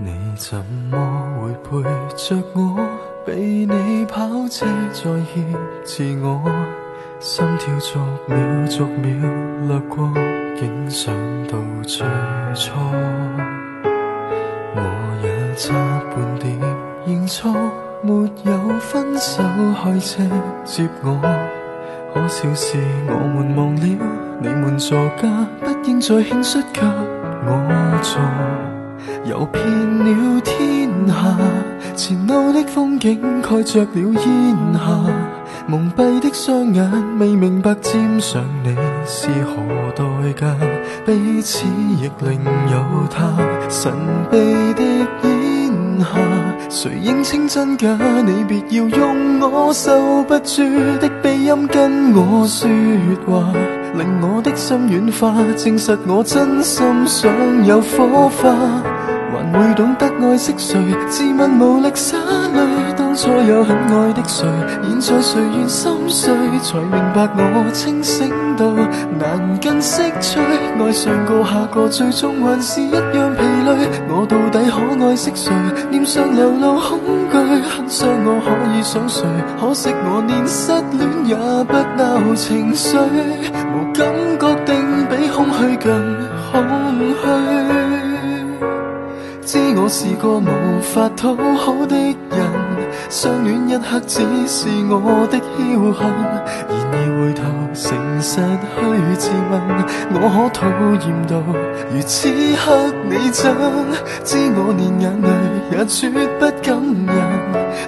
你怎麼會陪着我？被你跑車再挾持我，心跳逐秒逐秒掠過，竟想到最初。我也差半點認錯，沒有分手開車接我。可笑是我們忘了，你們座駕不應再輕率給我坐。遊遍了天下，前路的風景蓋着了煙霞，蒙蔽的雙眼未明白沾上你是何代價，彼此亦另有他，神秘的煙霞，誰認清真假？你別要用我受不住的鼻音跟我說話，令我的心軟化，證實我真心想有火花。還會懂得愛惜誰？自問無力灑淚，當初有很愛的誰，現在誰願心碎？才明白我清醒到難跟識趣，愛上過下個，最終還是一樣疲累。我到底可愛惜誰？臉上流露恐懼，很想我可以想誰，可惜我連失戀也不鬧情緒，無感覺定比空虛更空虛。知我是個無法討好的人，相戀一刻只是我的僥倖，然而回頭誠實去自問，我可討厭到如此刻你憎，知我連眼淚也絕不感人，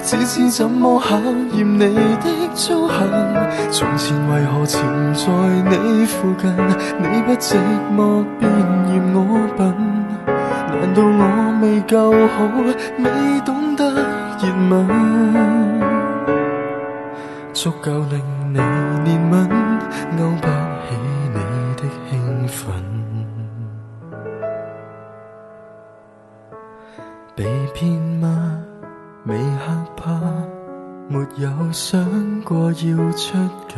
只知怎麼考驗你的操行。從前為何纏在你附近，你不寂寞便嫌我笨，難道我未夠好，未懂得熱吻，足夠令你憐憫，勾不起你的興奮。被騙嗎？未害怕，沒有想過要出嫁，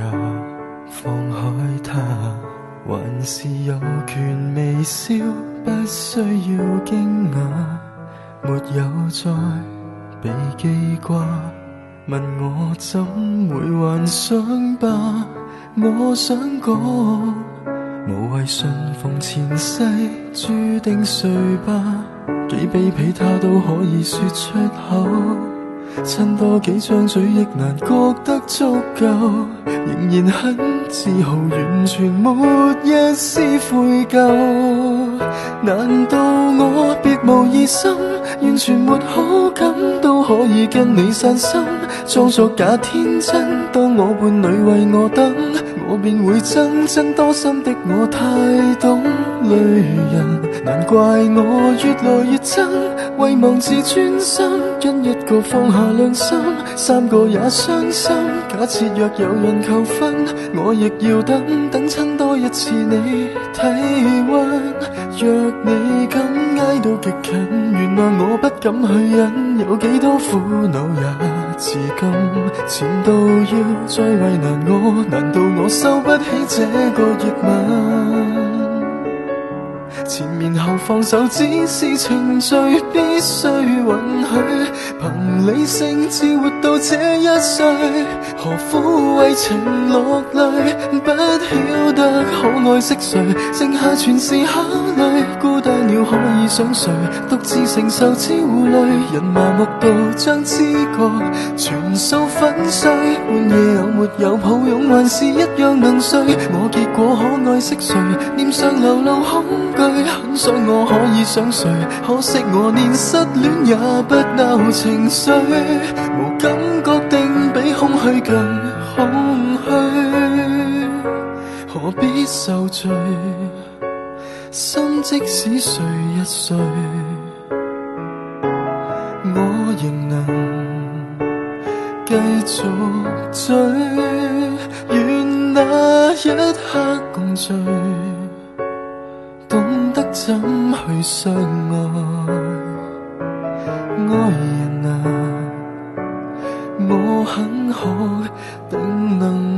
放開他，還是有權微笑，不需要驚訝，沒有再被記掛。問我怎會幻想吧？我想講，無謂信奉前世注定誰吧，幾卑鄙他都可以說出口，親多幾張嘴亦難覺得足夠，仍然很自豪，完全沒一絲悔疚。難道我別無疑心，完全沒好感都可以跟你散心，裝作假天真，當我伴侶為我等，我便會憎，真多心的我太懂女人，難怪我越來越憎，為忘自尊心，因一個放下良心，三個也傷心。假設若有人求婚，我亦要等，等親多一次你體溫。若你敢挨到極近，原諒我不敢去忍，有幾多苦惱也自禁，前度要再為難我，難道我收不起這個熱吻？前面後放手只是程序，必須允許，憑理性至活到這一歲，何苦為情落淚？不曉得可愛惜誰，剩下全是考慮，孤單了可以想誰，獨自承受焦慮，人麻木到將知覺全數粉碎，半夜有沒有抱擁還是一樣能睡，我結果可愛惜誰，臉上流露恐懼，很想我可以想誰，可惜我連失戀也不鬧情緒，無感覺定比空虛更空虛，何必受罪？心即使碎一碎，我仍能繼續追，願那一刻共聚，懂得怎去相愛。愛人啊，我很好，定能